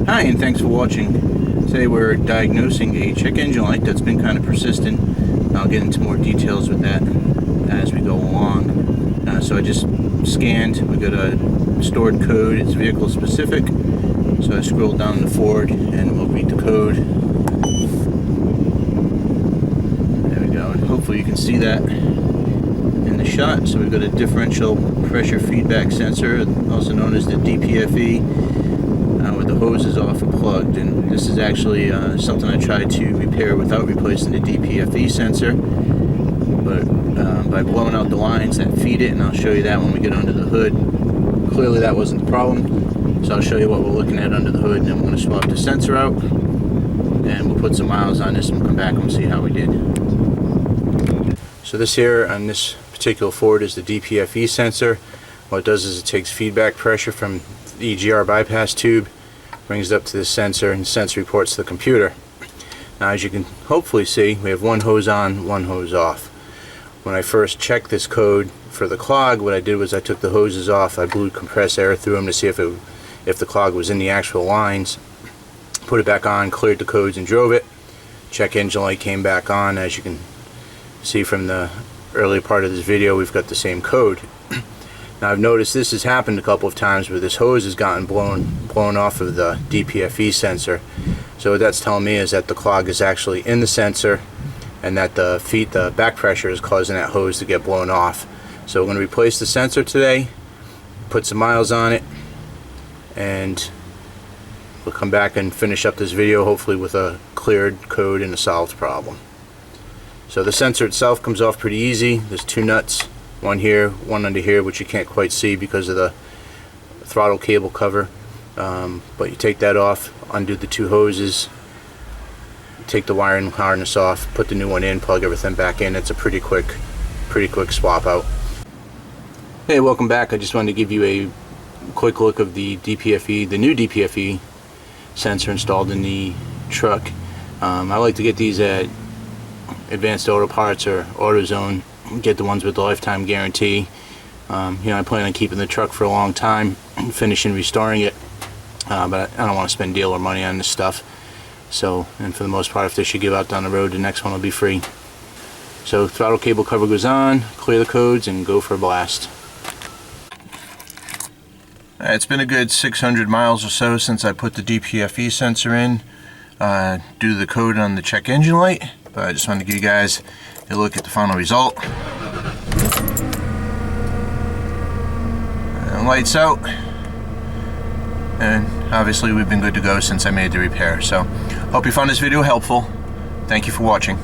Hi, and thanks for watching. Today we're diagnosing a check engine light that's been kind of persistent. I'll get into more details with that as we go along. So I just scanned. We got a stored code. It's vehicle specific. So I scrolled down to Ford and we'll read the code. There we go. And hopefully you can see that in the shot. So we've got a differential pressure feedback sensor, also known as the DPFE. Where the hose is off and plugged, and this is actually something I tried to repair without replacing the DPFE sensor, but by blowing out the lines that feed it, and I'll show you that when we get under the hood. Clearly that wasn't the problem, so I'll show you what we're looking at under the hood, and then we're going to swap the sensor out, and we'll put some miles on this and we'll come back and see how we did. So this here on this particular Ford is the DPFE sensor. What it does is it takes feedback pressure from the EGR bypass tube, brings it up to the sensor, and the sensor reports to the computer. Now, as you can hopefully see, we have one hose on, one hose off. When I first checked this code for the clog, what I did was I took the hoses off, I blew compressed air through them to see if the clog was in the actual lines, put it back on, cleared the codes and drove it. Check engine light came back on. As you can see from the earlier part of this video, we've got the same code. Now I've noticed this has happened a couple of times where this hose has gotten blown off of the DPFE sensor. So what that's telling me is that the clog is actually in the sensor, and that the back pressure is causing that hose to get blown off. So we're going to replace the sensor today, put some miles on it, and we'll come back and finish up this video hopefully with a cleared code and a solved problem. So the sensor itself comes off pretty easy. There's two nuts. One here, one under here, which you can't quite see because of the throttle cable cover. But you take that off, undo the two hoses, take the wiring harness off, put the new one in, plug everything back in. It's a pretty quick swap out. Hey, welcome back. I just wanted to give you a quick look of the DPFE, the new DPFE sensor installed in the truck. I like to get these at Advanced Auto Parts or AutoZone. Get the ones with the lifetime guarantee. I plan on keeping the truck for a long time, finishing restoring it, but I don't want to spend dealer money on this stuff. So, and for the most part, if they should give out down the road, the next one will be free. So throttle cable cover goes on, clear the codes, and go for a blast. It's been a good 600 miles or so since I put the DPFE sensor in due to the code on the check engine light, but I just wanted to give you guys a look at the final result. And lights out, and obviously we've been good to go since I made the repair. So hope you found this video helpful. Thank you for watching.